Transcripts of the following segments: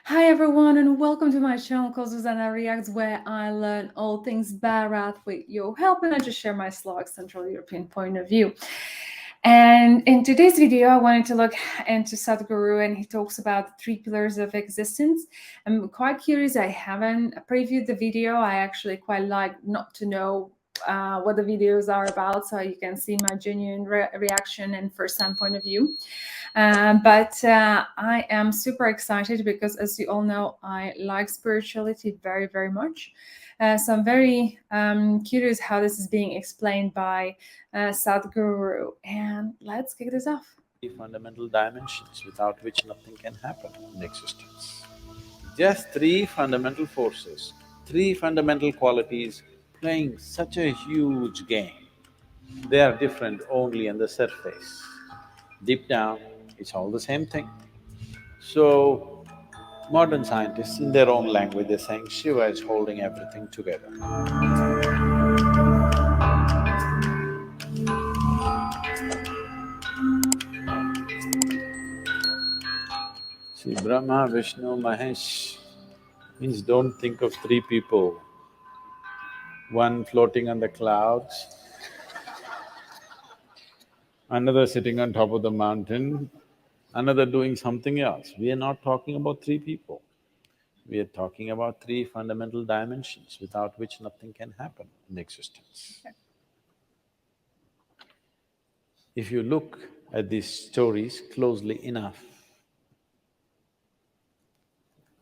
Hi everyone, and welcome to my channel called zuzanareacts, where I learn all things Bharat with your help, and I just share my Slovak Central European point of view. And in today's video, I wanted to look into Sadhguru, and he talks about the three pillars of existence. I'm quite curious. I haven't previewed the video. I actually quite like not to know what the videos are about, so you can see my genuine reaction and first-time point of view. But I am super excited because, as you all know, I like spirituality very, very much. So I'm very curious how this is being explained by Sadhguru. And let's kick this off. Fundamental dimensions without which nothing can happen in existence. Just three fundamental forces, three fundamental qualities playing such a huge game. They are different only on the surface. Deep down, it's all the same thing. So, modern scientists, in their own language, they're saying Shiva is holding everything together. See, Brahma, Vishnu, Mahesh means don't think of three people, one floating on the clouds, another sitting on top of the mountain, another doing something else. We are not talking about three people. We are talking about three fundamental dimensions without which nothing can happen in existence. If you look at these stories closely enough,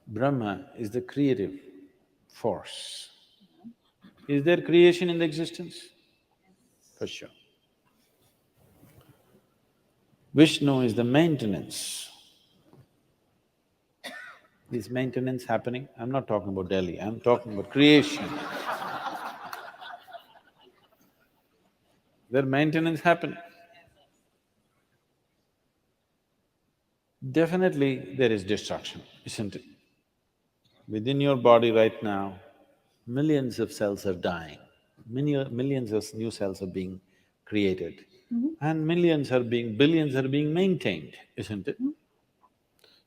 Brahma is the creative force. Is there creation in the existence? For sure. Vishnu is the maintenance. Is maintenance happening? I'm not talking about Delhi, I'm talking about creation. There maintenance happen. Definitely there is destruction, isn't it? Within your body right now, millions of cells are dying, millions of new cells are being created, and billions are being maintained, isn't it?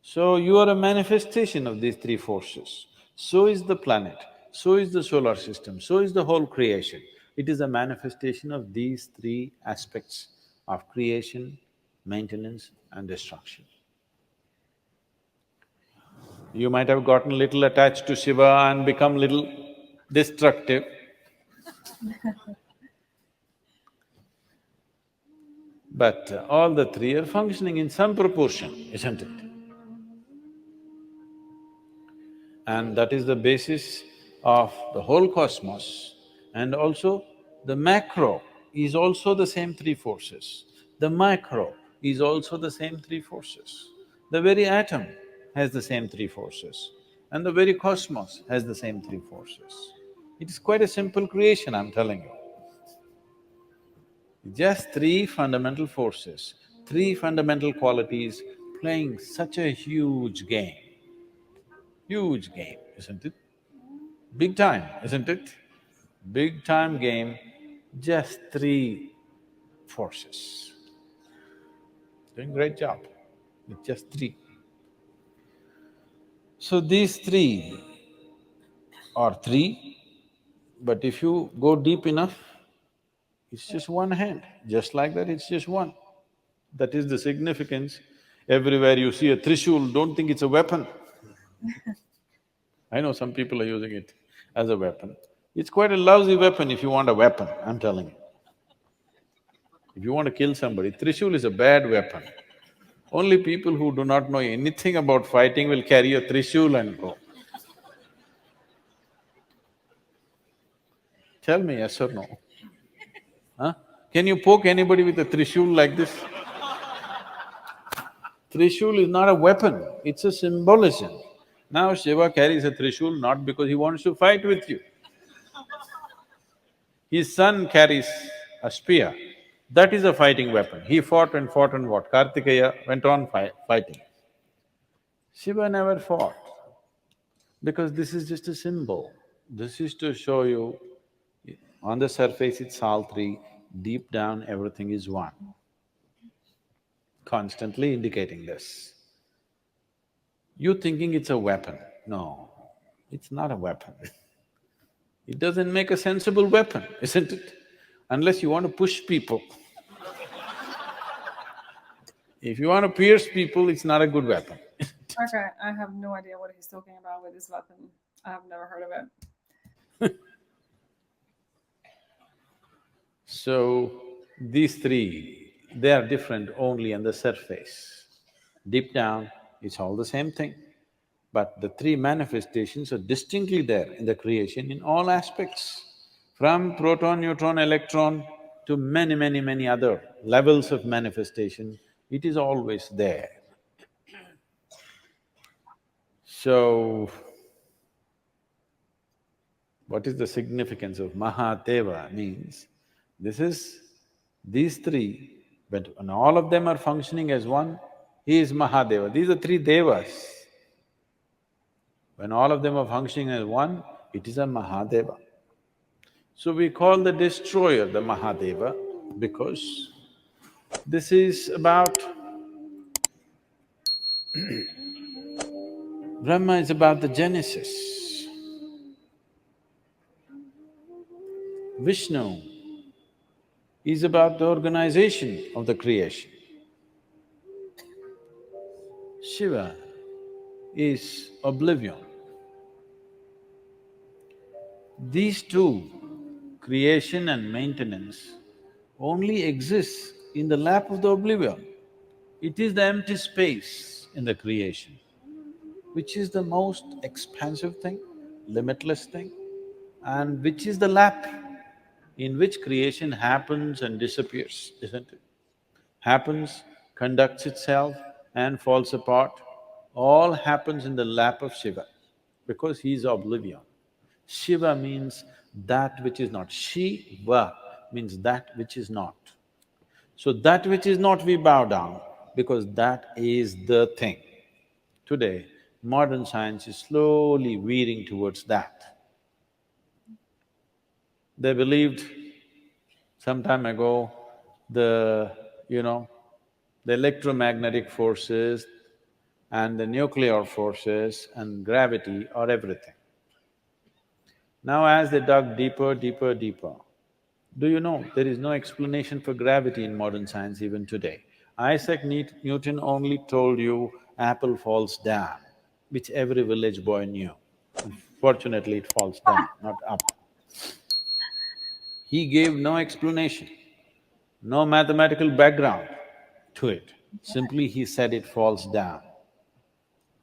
So you are a manifestation of these three forces. So is the planet, so is the solar system, so is the whole creation. It is a manifestation of these three aspects of creation, maintenance and destruction. You might have gotten little attached to Shiva and become little destructive. But all the three are functioning in some proportion, isn't it? And that is the basis of the whole cosmos. And also, the macro is also the same three forces. The micro is also the same three forces. The very atom has the same three forces, and the very cosmos has the same three forces. It is quite a simple creation, I'm telling you. Just three fundamental forces, three fundamental qualities playing such a huge game. Huge game, isn't it? Big time, isn't it? Big time game, just three forces. Doing great job with just three. So these three are three, but if you go deep enough, it's just one hand. Just like that, it's just one. That is the significance. Everywhere you see a trishul, don't think it's a weapon. I know some people are using it as a weapon. It's quite a lousy weapon if you want a weapon, I'm telling you. If you want to kill somebody, trishul is a bad weapon. Only people who do not know anything about fighting will carry a trishul and go. Tell me yes or no. Huh? Can you poke anybody with a trishul like this? Trishul is not a weapon, it's a symbolism. Now Shiva carries a trishul not because he wants to fight with you. His son carries a spear. That is a fighting weapon. He fought and what? Kartikeya went on fighting. Shiva never fought because this is just a symbol. This is to show you, on the surface it's all three, deep down everything is one, constantly indicating this. You thinking it's a weapon. No, it's not a weapon. It doesn't make a sensible weapon, isn't it? Unless you want to push people. If you want to pierce people, it's not a good weapon. Okay, I have no idea what he's talking about with this weapon. I have never heard of it. So, these three, they are different only on the surface. Deep down, it's all the same thing. But the three manifestations are distinctly there in the creation in all aspects. From proton, neutron, electron to many, many, many other levels of manifestation, it is always there. So, what is the significance of Mahadeva means, these three, but when all of them are functioning as one, he is Mahadeva. These are three devas. When all of them are functioning as one, it is a Mahadeva. So we call the destroyer the Mahadeva because this is about… Brahma is about the genesis. Vishnu is about the organization of the creation. Shiva is oblivion. These two, creation and maintenance, only exists in the lap of the oblivion. It is the empty space in the creation, which is the most expansive thing, limitless thing, and which is the lap in which creation happens and disappears, isn't it? Happens, conducts itself and falls apart, all happens in the lap of Shiva, because he is oblivion. Shiva means that which is not. Shiva means that which is not. So that which is not we bow down, because that is the thing. Today, modern science is slowly veering towards that. They believed some time ago the electromagnetic forces and the nuclear forces and gravity are everything. Now as they dug deeper, deeper, deeper, do you know there is no explanation for gravity in modern science even today? Isaac Newton only told you apple falls down, which every village boy knew. Fortunately, it falls down, not up. He gave no explanation, no mathematical background to it. Simply he said it falls down,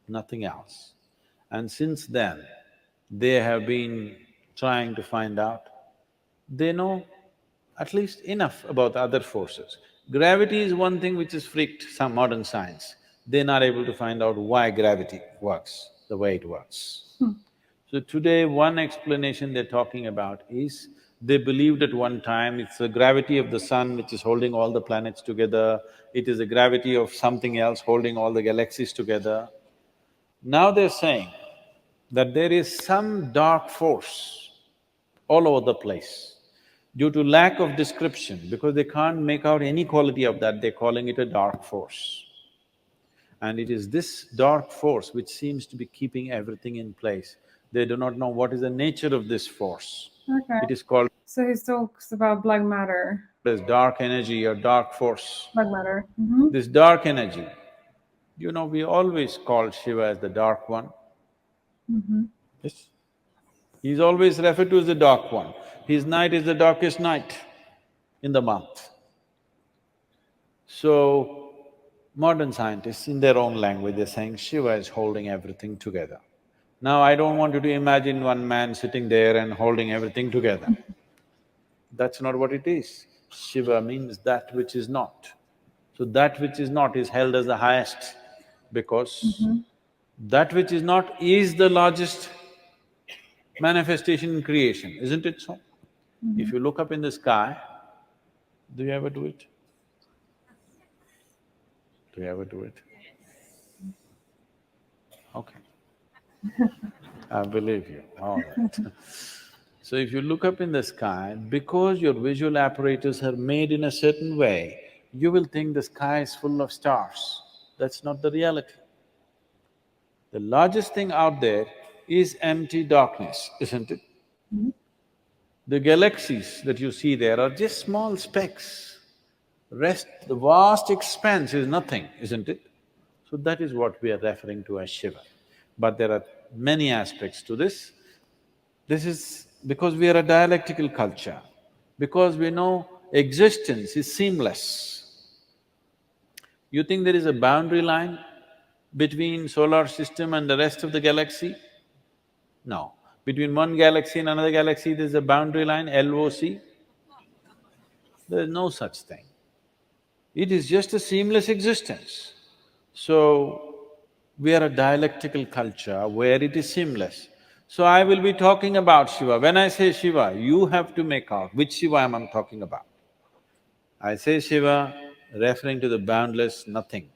nothing else. And since then, they have been trying to find out. They know at least enough about the other forces. Gravity is one thing which has freaked some modern science. They're not able to find out why gravity works the way it works. So today, one explanation they're talking about is, they believed at one time it's the gravity of the sun which is holding all the planets together, it is the gravity of something else holding all the galaxies together. Now they're saying that there is some dark force all over the place. Due to lack of description, because they can't make out any quality of that, they're calling it a dark force. And it is this dark force which seems to be keeping everything in place. They do not know what is the nature of this force. Okay. It is called So he talks about black matter. as dark energy or dark force. Black matter. This dark energy, we always call Shiva as the dark one. Yes. He's always referred to as the dark one. His night is the darkest night in the month. So, modern scientists, in their own language, they're saying Shiva is holding everything together. Now, I don't want you to imagine one man sitting there and holding everything together. That's not what it is. Shiva means that which is not. So that which is not is held as the highest, because that which is not is the largest manifestation in creation, isn't it so? If you look up in the sky, do you ever do it? Do you ever do it? Okay. I believe you, all right. So if you look up in the sky, because your visual apparatus are made in a certain way, you will think the sky is full of stars. That's not the reality. The largest thing out there is empty darkness, isn't it? Mhm. The galaxies that you see there are just small specks. Rest, the vast expanse is nothing, isn't it? So that is what we are referring to as Shiva. But there are many aspects to this. This is because we are a dialectical culture, because we know existence is seamless. You think there is a boundary line between solar system and the rest of the galaxy? No. Between one galaxy and another galaxy, there's a boundary line, LOC? There is no such thing. It is just a seamless existence. So, we are a dialectical culture where it is seamless. So I will be talking about Shiva. When I say Shiva, you have to make out which Shiva am I talking about. I say Shiva referring to the boundless nothing.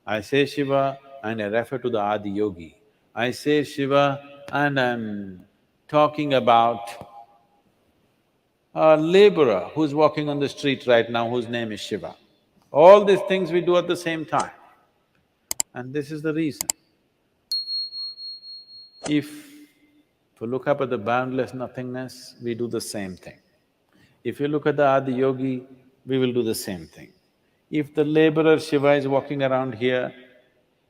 I say Shiva and I refer to the Adi Yogi. I say Shiva and I'm talking about a laborer who's walking on the street right now whose name is Shiva. All these things we do at the same time. And this is the reason. If you look up at the boundless nothingness, we do the same thing. If you look at the Adi Yogi, we will do the same thing. If the laborer Shiva is walking around here,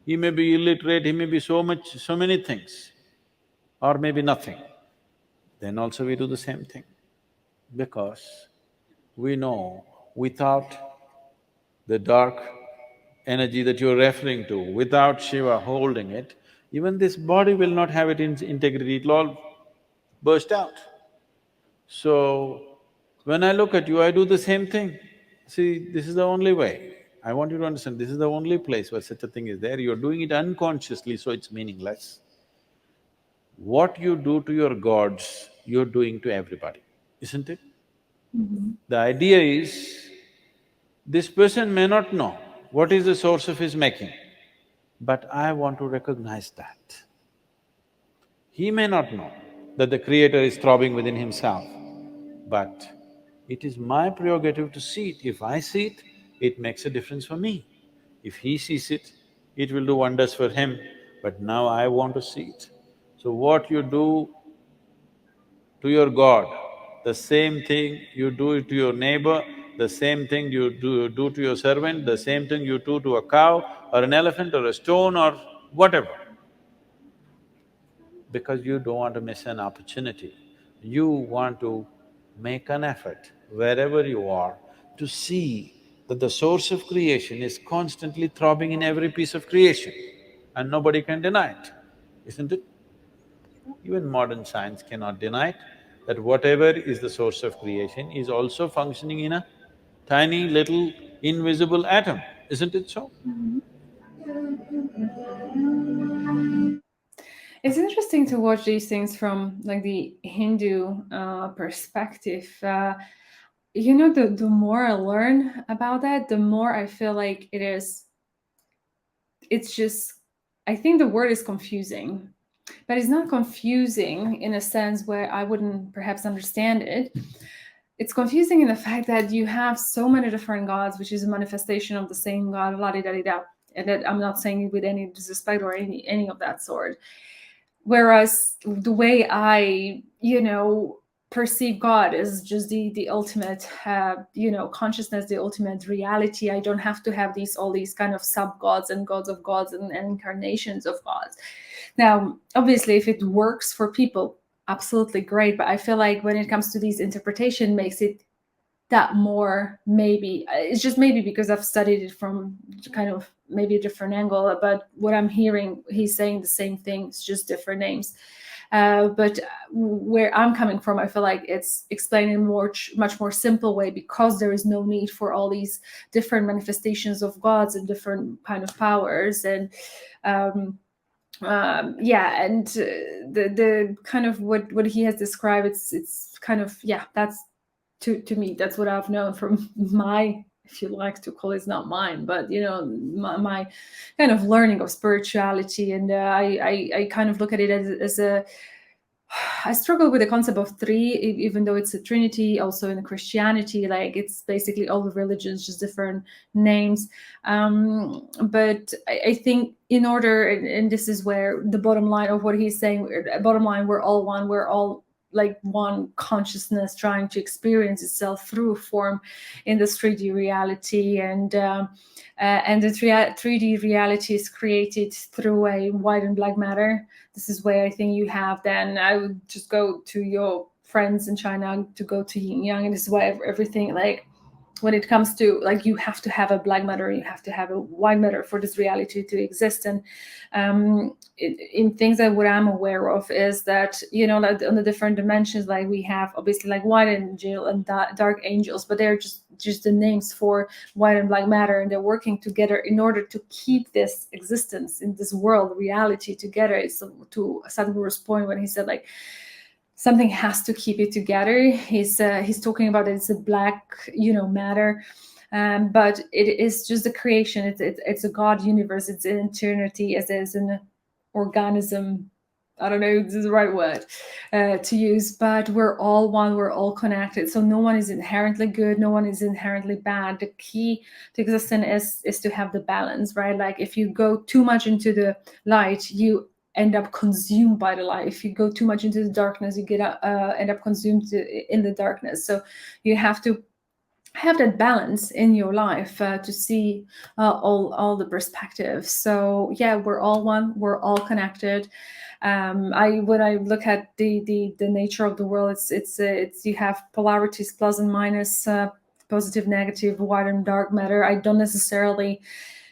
he may be illiterate, he may be so many things, or maybe nothing, then also we do the same thing. Because we know without the dark energy that you're referring to, without Shiva holding it, even this body will not have its integrity, it'll all burst out. So, when I look at you, I do the same thing. See, this is the only way. I want you to understand, this is the only place where such a thing is there. You're doing it unconsciously, so it's meaningless. What you do to your gods, you're doing to everybody, isn't it? Mhm. The idea is, this person may not know what is the source of his making, but I want to recognize that. He may not know that the creator is throbbing within himself, but it is my prerogative to see it. If I see it, it makes a difference for me. If he sees it, it will do wonders for him, but now I want to see it. So what you do to your God, the same thing you do to your neighbor, the same thing you do to your servant, the same thing you do to a cow or an elephant or a stone or whatever, because you don't want to miss an opportunity. You want to make an effort wherever you are to see that the source of creation is constantly throbbing in every piece of creation and nobody can deny it, isn't it? Even modern science cannot deny it, that whatever is the source of creation is also functioning in a tiny little invisible atom, isn't it so? It's interesting to watch these things from like the Hindu perspective. The more I learn about that, the more I feel like it's just, I think the word is confusing, but it's not confusing in a sense where I wouldn't perhaps understand it. It's confusing in the fact that you have so many different gods, which is a manifestation of the same God, la di da di da. And that I'm not saying it with any disrespect or any of that sort. Whereas the way I, perceive God is just the ultimate, consciousness, the ultimate reality. I don't have to have all these kind of sub gods and gods of gods and incarnations of gods. Now, obviously, if it works for people, absolutely great. But I feel like when it comes to these interpretation, makes it that more, maybe it's just maybe because I've studied it from kind of maybe a different angle, but what I'm hearing, he's saying the same thing, it's just different names. But where I'm coming from, I feel like it's explained in much more simple way, because there is no need for all these different manifestations of gods and different kind of powers. And the kind of what he has described, it's kind of, that's to me, that's what I've known from my, if you like to call it's not mine, but my kind of learning of spirituality. And I kind of look at it as a I struggle with the concept of three, even though it's a trinity. Also in Christianity, like it's basically all the religions, just different names. But I think in order, and this is where the bottom line of what he's saying, bottom line, we're all one, we're all like one consciousness trying to experience itself through form in this 3D reality. And the 3D reality is created through a white and black matter. This is where I think you have, then I would just go to your friends in China to go to yin yang, and this is why everything, like when it comes to, like, you have to have a black matter, you have to have a white matter for this reality to exist. And in things that what I'm aware of is that, you know, like on the different dimensions, like we have obviously like white angel and dark angels, but they're just the names for white and black matter, and they're working together in order to keep this existence in this world reality together. It's to Sadhguru's point when he said, like, something has to keep it together. He's talking about it, it's a black, you know, matter, but it is just a creation. It's a God universe. It's an eternity, as is an organism. I don't know if this is the right word to use, but we're all one, we're all connected. So no one is inherently good, no one is inherently bad. The key to existence is to have the balance, right? Like if you go too much into the light, you end up consumed by the light. If you go too much into the darkness, you end up consumed in the darkness. So you have to have that balance in your life to see all the perspectives. So yeah, we're all one, we're all connected. When I look at the nature of the world, it's you have polarities, plus and minus, positive, negative, white and dark matter. I don't necessarily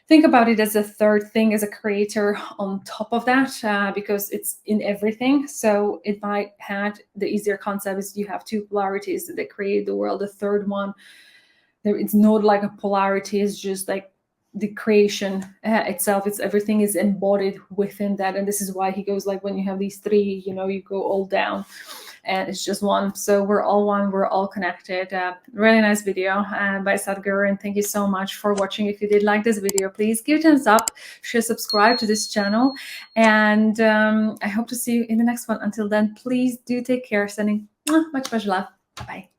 think about it as a third thing, as a creator on top of that, because it's in everything. So in my head, the easier concept is you have two polarities that create the world. The third one, it's not like a polarity, it's just like the creation itself. It's everything is embodied within that. And this is why he goes, like, when you have these three, you know, you go all down and it's just one. So we're all one, we're all connected. Really nice video by Sadhguru, and thank you so much for watching. If you did like this video, please give it a thumbs up, share, subscribe to this channel, and I hope to see you in the next one. Until then, please do take care. Sending much love. Bye.